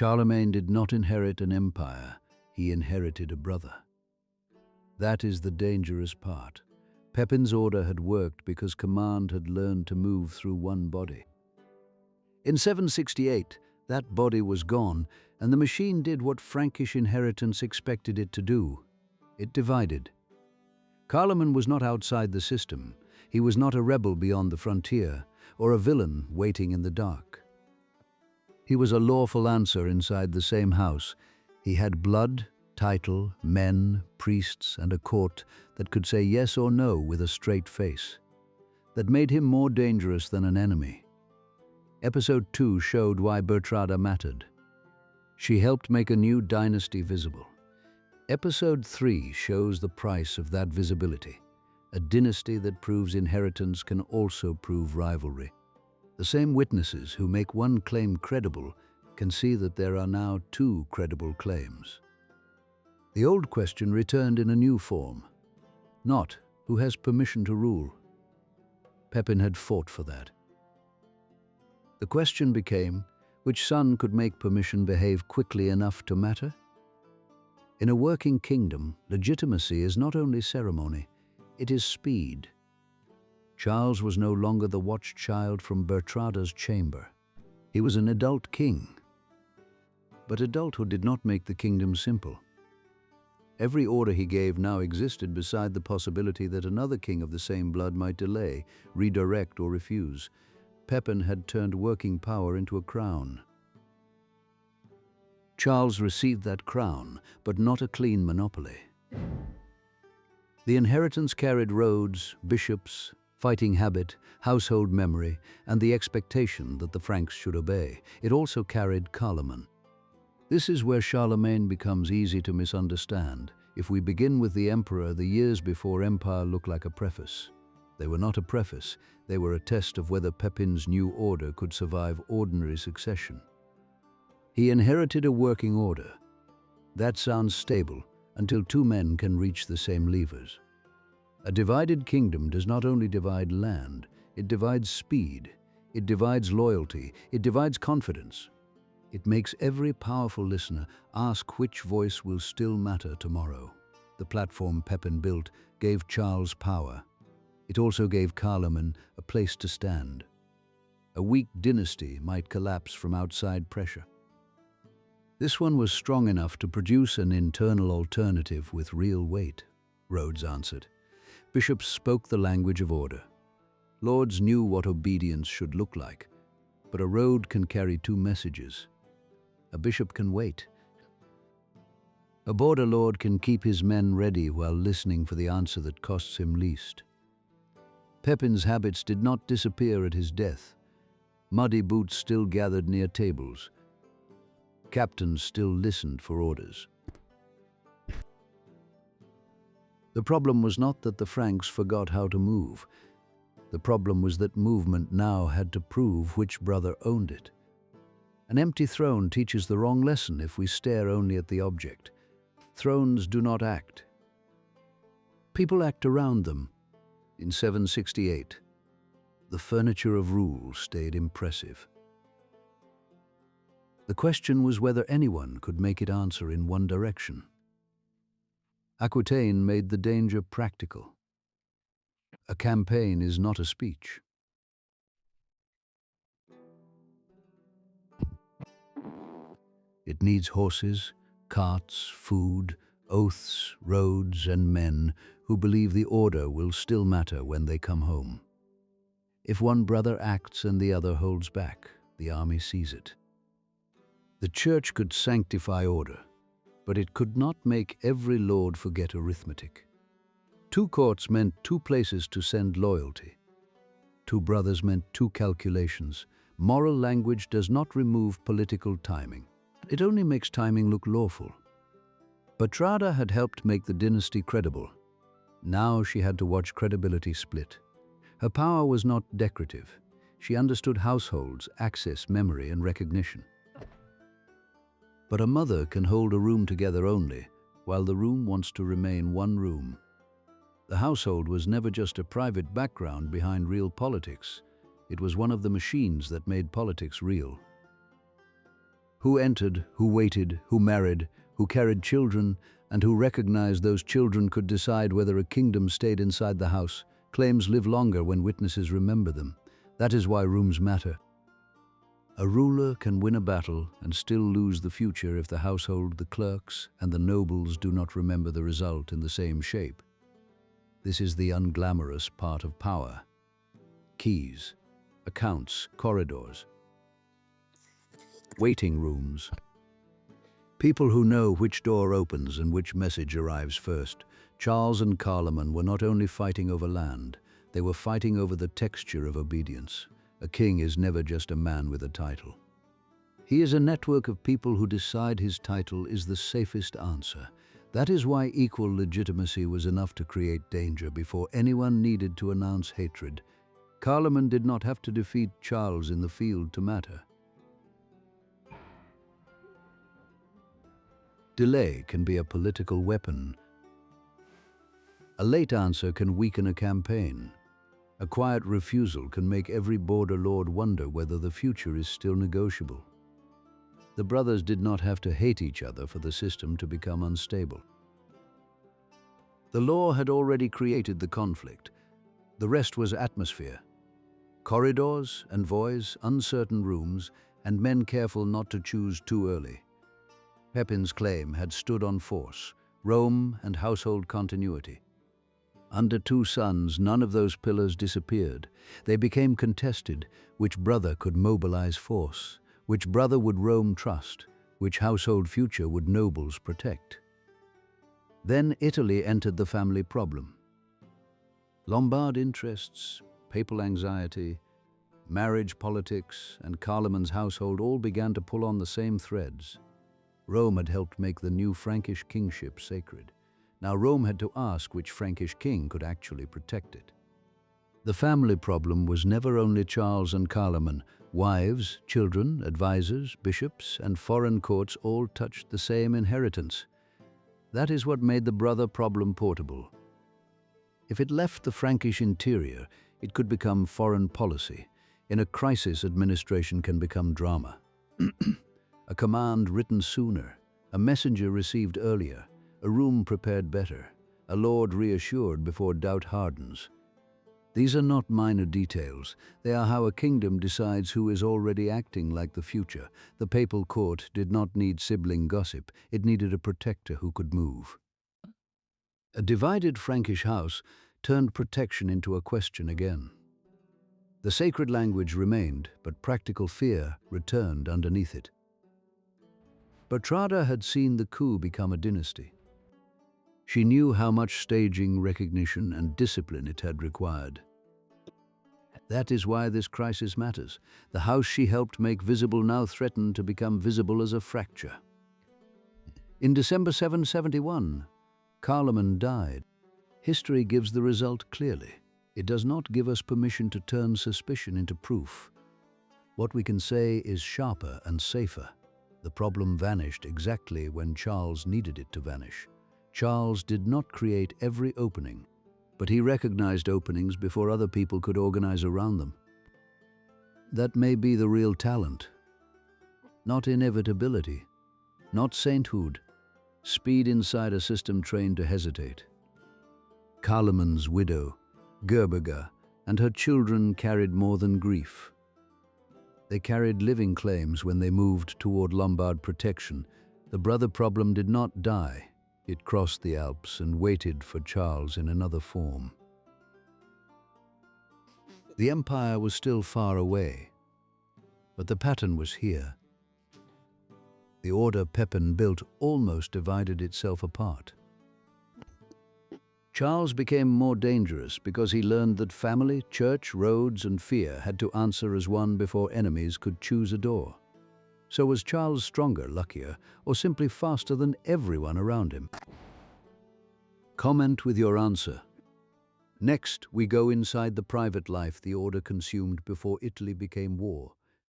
Charlemagne did not inherit an empire, he inherited a brother. That is the dangerous part. Pepin's order had worked because command had learned to move through one body. In 768, that body was gone, and the machine did what Frankish inheritance expected it to do. It divided. Carloman was not outside the system. He was not a rebel beyond the frontier, or a villain waiting in the dark. He was a lawful answer inside the same house. He had blood, title, men, priests, and a court that could say yes or no with a straight face. That made him more dangerous than an enemy. Episode 2 showed why Bertrada mattered. She helped make a new dynasty visible. Episode 3 shows the price of that visibility. A dynasty that proves inheritance can also prove rivalry. The same witnesses who make one claim credible can see that there are now 2 credible claims. The old question returned in a new form. Not who has permission to rule. Pepin had fought for that. The question became, which son could make permission behave quickly enough to matter? In a working kingdom, legitimacy is not only ceremony, it is speed. Charles was no longer the watched child from Bertrada's chamber. He was an adult king. But adulthood did not make the kingdom simple. Every order he gave now existed beside the possibility that another king of the same blood might delay, redirect, or refuse. Pepin had turned working power into a crown. Charles received that crown, but not a clean monopoly. The inheritance carried roads, bishops, fighting habit, household memory, and the expectation that the Franks should obey. It also carried Carloman. This is where Charlemagne becomes easy to misunderstand. If we begin with the emperor, the years before empire look like a preface. They were not a preface, they were a test of whether Pepin's new order could survive ordinary succession. He inherited a working order. That sounds stable until 2 men can reach the same levers. A divided kingdom does not only divide land, it divides speed, it divides loyalty, it divides confidence. It makes every powerful listener ask which voice will still matter tomorrow. The platform Pepin built gave Charles power. It also gave Carloman a place to stand. A weak dynasty might collapse from outside pressure. This one was strong enough to produce an internal alternative with real weight, Rhodes answered. Bishops spoke the language of order. Lords knew what obedience should look like, but a road can carry 2 messages. A bishop can wait. A border lord can keep his men ready while listening for the answer that costs him least. Pepin's habits did not disappear at his death. Muddy boots still gathered near tables. Captains still listened for orders. The problem was not that the Franks forgot how to move. The problem was that movement now had to prove which brother owned it. An empty throne teaches the wrong lesson if we stare only at the object. Thrones do not act. People act around them. In 768, the furniture of rule stayed impressive. The question was whether anyone could make it answer in one direction. Aquitaine made the danger practical. A campaign is not a speech. It needs horses, carts, food, oaths, roads, and men who believe the order will still matter when they come home. If one brother acts and the other holds back, the army sees it. The church could sanctify order, but it could not make every lord forget arithmetic. 2 courts meant 2 places to send loyalty. 2 brothers meant 2 calculations. Moral language does not remove political timing. It only makes timing look lawful. Bertrada had helped make the dynasty credible. Now she had to watch credibility split. Her power was not decorative. She understood households, access, memory, and recognition. But a mother can hold a room together only, while the room wants to remain one room. The household was never just a private background behind real politics. It was one of the machines that made politics real. Who entered, who waited, who married, who carried children, and who recognized those children could decide whether a kingdom stayed inside the house. Claims live longer when witnesses remember them. That is why rooms matter. A ruler can win a battle and still lose the future if the household, the clerks, and the nobles do not remember the result in the same shape. This is the unglamorous part of power. Keys, accounts, corridors, waiting rooms. People who know which door opens and which message arrives first. Charles and Carloman were not only fighting over land, they were fighting over the texture of obedience. A king is never just a man with a title. He is a network of people who decide his title is the safest answer. That is why equal legitimacy was enough to create danger before anyone needed to announce hatred. Carloman did not have to defeat Charles in the field to matter. Delay can be a political weapon. A late answer can weaken a campaign. A quiet refusal can make every border lord wonder whether the future is still negotiable. The brothers did not have to hate each other for the system to become unstable. The law had already created the conflict. The rest was atmosphere. Corridors, envoys, uncertain rooms, and men careful not to choose too early. Pepin's claim had stood on force, Rome, and household continuity. Under two sons, none of those pillars disappeared. They became contested. Which brother could mobilize force? Which brother would Rome trust? Which household future would nobles protect? Then Italy entered the family problem. Lombard interests, papal anxiety, marriage politics, and Carloman's household all began to pull on the same threads. Rome had helped make the new Frankish kingship sacred. Now Rome had to ask which Frankish king could actually protect it. The family problem was never only Charles and Carloman. Wives, children, advisors, bishops, and foreign courts all touched the same inheritance. That is what made the brother problem portable. If it left the Frankish interior, it could become foreign policy. In a crisis, administration can become drama. A command written sooner, a messenger received earlier, a room prepared better, a lord reassured before doubt hardens. These are not minor details. They are how a kingdom decides who is already acting like the future. The papal court did not need sibling gossip. It needed a protector who could move. A divided Frankish house turned protection into a question again. The sacred language remained, but practical fear returned underneath it. Bertrada had seen the coup become a dynasty. She knew how much staging, recognition, and discipline it had required. That is why this crisis matters. The house she helped make visible now threatened to become visible as a fracture. In December 771, Carloman died. History gives the result clearly. It does not give us permission to turn suspicion into proof. What we can say is sharper and safer. The problem vanished exactly when Charles needed it to vanish. Charles did not create every opening, but he recognized openings before other people could organize around them. That may be the real talent. Not inevitability, not sainthood, speed inside a system trained to hesitate. Carloman's widow, Gerberga, and her children carried more than grief. They carried living claims when they moved toward Lombard protection. The brother problem did not die. It crossed the Alps and waited for Charles in another form. The empire was still far away, but the pattern was here. The order Pepin built almost divided itself apart. Charles became more dangerous because he learned that family, church, roads, and fear had to answer as one before enemies could choose a door. So was Charles stronger, luckier, or simply faster than everyone around him? Comment with your answer. Next, we go inside the private life the order consumed before Italy became war.